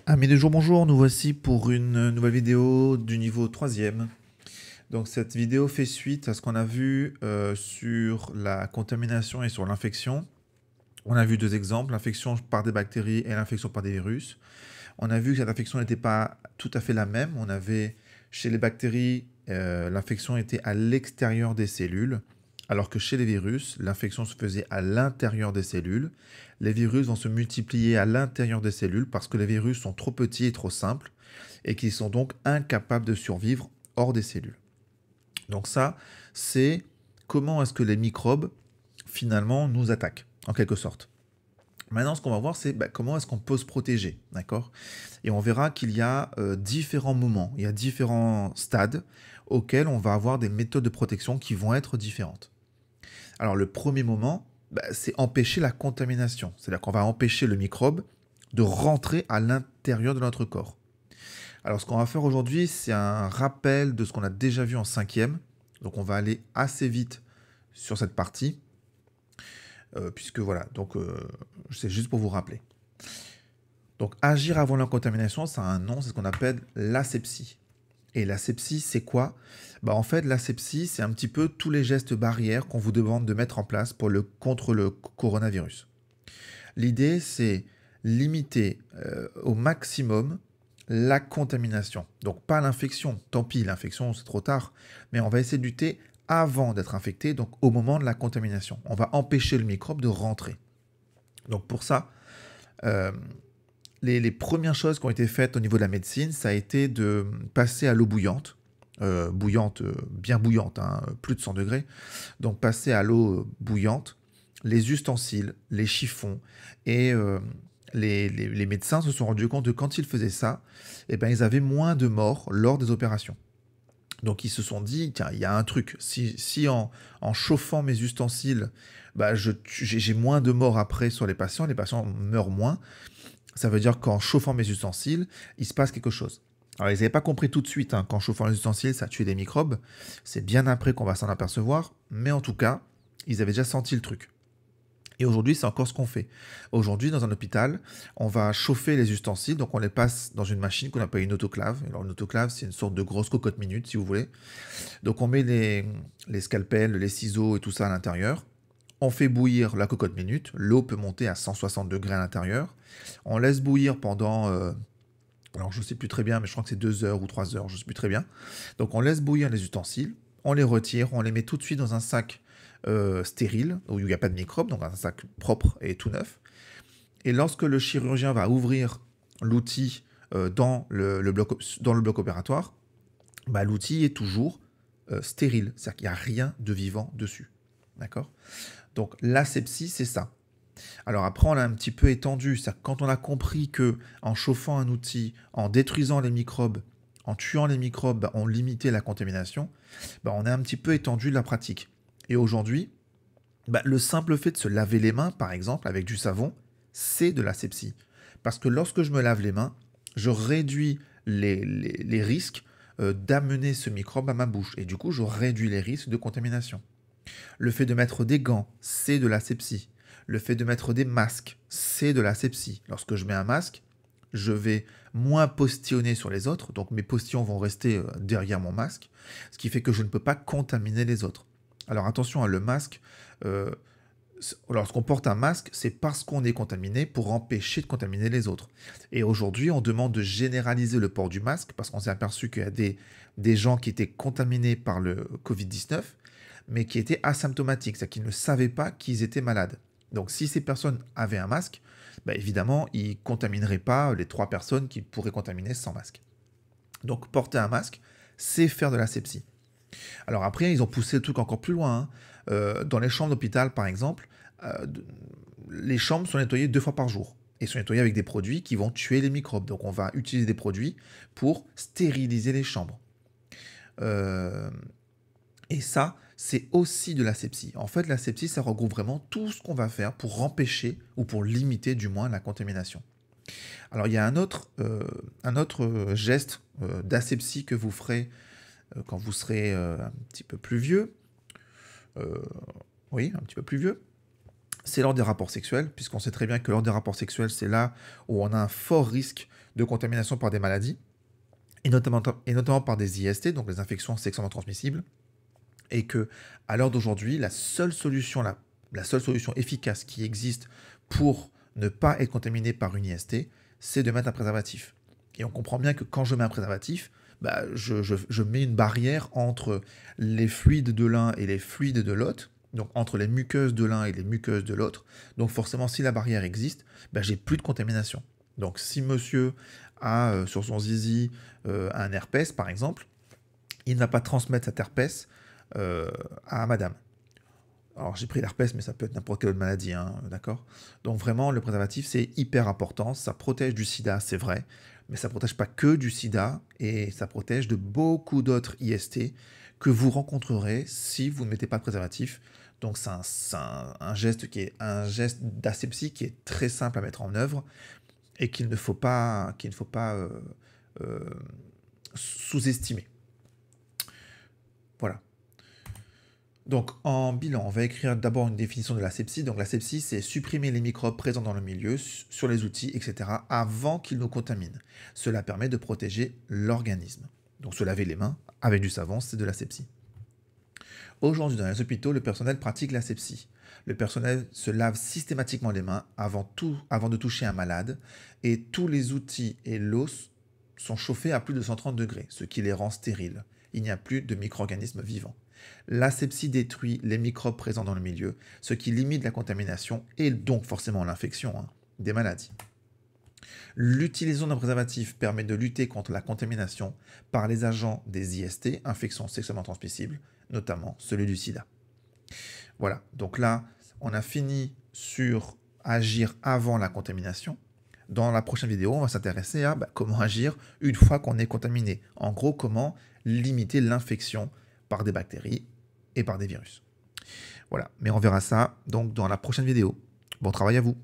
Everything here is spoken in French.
Amis de jour, bonjour, nous voici pour une nouvelle vidéo du niveau 3e. Donc cette vidéo fait suite à ce qu'on a vu sur la contamination et sur l'infection. On a vu deux exemples, l'infection par des bactéries et l'infection par des virus. On a vu que cette infection n'était pas tout à fait la même. On avait chez les bactéries, l'infection était à l'extérieur des cellules, alors que chez les virus, l'infection se faisait à l'intérieur des cellules. Les virus vont se multiplier à l'intérieur des cellules parce que les virus sont trop petits et trop simples et qu'ils sont donc incapables de survivre hors des cellules. Donc ça, c'est comment est-ce que les microbes, finalement, nous attaquent, en quelque sorte. Maintenant, ce qu'on va voir, c'est comment est-ce qu'on peut se protéger, d'accord? Et on verra qu'il y a différents moments, il y a différents stades auxquels on va avoir des méthodes de protection qui vont être différentes. Alors, le premier moment, c'est empêcher la contamination. C'est-à-dire qu'on va empêcher le microbe de rentrer à l'intérieur de notre corps. Alors, ce qu'on va faire aujourd'hui, c'est un rappel de ce qu'on a déjà vu en 5e. Donc, on va aller assez vite sur cette partie. Puisque voilà, donc c'est juste pour vous rappeler. Donc agir avant la contamination, ça a un nom, c'est ce qu'on appelle l'asepsie. Et l'asepsie, c'est quoi? En fait, l'asepsie, c'est un petit peu tous les gestes barrières qu'on vous demande de mettre en place contre le coronavirus. L'idée, c'est limiter au maximum la contamination. Donc pas l'infection, tant pis, l'infection c'est trop tard, mais on va essayer de lutter avant d'être infecté, donc au moment de la contamination. On va empêcher le microbe de rentrer. Donc pour ça, les premières choses qui ont été faites au niveau de la médecine, ça a été de passer à l'eau bouillante, bien bouillante, hein, plus de 100 degrés. Donc passer à l'eau bouillante, les ustensiles, les chiffons et les médecins se sont rendus compte que quand ils faisaient ça, ils avaient moins de morts lors des opérations. Donc ils se sont dit, tiens, il y a un truc, si en chauffant mes ustensiles, j'ai moins de morts après sur les patients meurent moins, ça veut dire qu'en chauffant mes ustensiles, il se passe quelque chose. Alors ils n'avaient pas compris tout de suite qu'en chauffant les ustensiles, ça tuait des microbes, c'est bien après qu'on va s'en apercevoir, mais en tout cas, ils avaient déjà senti le truc. Et aujourd'hui, c'est encore ce qu'on fait. Aujourd'hui, dans un hôpital, on va chauffer les ustensiles, donc on les passe dans une machine qu'on appelle une autoclave. Alors une autoclave, c'est une sorte de grosse cocotte minute, si vous voulez. Donc on met les scalpels, les ciseaux et tout ça à l'intérieur. On fait bouillir la cocotte minute. L'eau peut monter à 160 degrés à l'intérieur. On laisse bouillir pendant... alors je ne sais plus très bien, mais je crois que c'est 2 heures ou 3 heures, je ne sais plus très bien. Donc on laisse bouillir les ustensiles. On les retire, on les met tout de suite dans un sac stérile, où il n'y a pas de microbes, donc un sac propre et tout neuf. Et lorsque le chirurgien va ouvrir l'outil dans le bloc opératoire, l'outil est toujours stérile, c'est-à-dire qu'il n'y a rien de vivant dessus. D'accord? Donc l'asepsie, c'est ça. Alors après, on l'a un petit peu étendu, c'est-à-dire quand on a compris que en chauffant un outil, en détruisant les microbes, en tuant les microbes, on limitait la contamination, on a un petit peu étendu la pratique. Et aujourd'hui, le simple fait de se laver les mains, par exemple, avec du savon, c'est de l'asepsie. Parce que lorsque je me lave les mains, je réduis les risques d'amener ce microbe à ma bouche. Et du coup, je réduis les risques de contamination. Le fait de mettre des gants, c'est de l'asepsie. Le fait de mettre des masques, c'est de l'asepsie. Lorsque je mets un masque, je vais moins postillonner sur les autres, donc mes postillons vont rester derrière mon masque, ce qui fait que je ne peux pas contaminer les autres. Alors attention, le masque, lorsqu'on porte un masque, c'est parce qu'on est contaminé pour empêcher de contaminer les autres. Et aujourd'hui, on demande de généraliser le port du masque parce qu'on s'est aperçu qu'il y a des gens qui étaient contaminés par le Covid-19, mais qui étaient asymptomatiques, c'est-à-dire qu'ils ne savaient pas qu'ils étaient malades. Donc si ces personnes avaient un masque, évidemment, ils ne contamineraient pas les 3 personnes qui pourraient contaminer sans masque. Donc porter un masque, c'est faire de l'asepsie. Alors après, ils ont poussé le truc encore plus loin. Dans les chambres d'hôpital, par exemple, les chambres sont nettoyées 2 fois par jour. Et sont nettoyées avec des produits qui vont tuer les microbes. Donc on va utiliser des produits pour stériliser les chambres. Et ça, c'est aussi de l'asepsie. En fait, l'asepsie, ça regroupe vraiment tout ce qu'on va faire pour empêcher, ou pour limiter du moins, la contamination. Alors, il y a un autre geste d'asepsie que vous ferez quand vous serez un petit peu plus vieux. Oui, un petit peu plus vieux. c'est lors des rapports sexuels, puisqu'on sait très bien que lors des rapports sexuels, c'est là où on a un fort risque de contamination par des maladies, et notamment par des IST, donc les infections sexuellement transmissibles, et que à l'heure d'aujourd'hui, la seule solution efficace qui existe pour ne pas être contaminé par une IST, c'est de mettre un préservatif. Et on comprend bien que quand je mets un préservatif, bah, je mets une barrière entre les fluides de l'un et les fluides de l'autre, donc entre les muqueuses de l'un et les muqueuses de l'autre. Donc forcément, si la barrière existe, bah, j'ai plus de contamination. Donc si monsieur a sur son zizi un herpès, par exemple, il ne va pas transmettre cet herpès à madame. Alors j'ai pris l'herpès, mais ça peut être n'importe quelle autre maladie, hein, d'accord. Donc vraiment, le préservatif, c'est hyper important. Ça protège du sida, c'est vrai, mais ça ne protège pas que du sida, et ça protège de beaucoup d'autres IST que vous rencontrerez si vous ne mettez pas de préservatif. Donc c'est un geste qui est un geste d'asepsie qui est très simple à mettre en œuvre et qu'il ne faut pas euh, sous-estimer. Voilà. Donc, en bilan, on va écrire d'abord une définition de l'asepsie. Donc, l'asepsie, c'est supprimer les microbes présents dans le milieu, sur les outils, etc., avant qu'ils nous contaminent. Cela permet de protéger l'organisme. Donc, se laver les mains avec du savon, c'est de l'asepsie. Aujourd'hui, dans les hôpitaux, le personnel pratique l'asepsie. Le personnel se lave systématiquement les mains avant de toucher un malade, et tous les outils et l'eau sont chauffés à plus de 130 degrés, ce qui les rend stériles. Il n'y a plus de micro-organismes vivants. L'asepsie détruit les microbes présents dans le milieu, ce qui limite la contamination et donc forcément l'infection des maladies. L'utilisation d'un préservatif permet de lutter contre la contamination par les agents des IST, infections sexuellement transmissibles, notamment celui du sida. Voilà, donc là, on a fini sur agir avant la contamination. Dans la prochaine vidéo, on va s'intéresser à comment agir une fois qu'on est contaminé. En gros, comment limiter l'infection par des bactéries et par des virus. Voilà, mais on verra ça donc dans la prochaine vidéo. Bon travail à vous!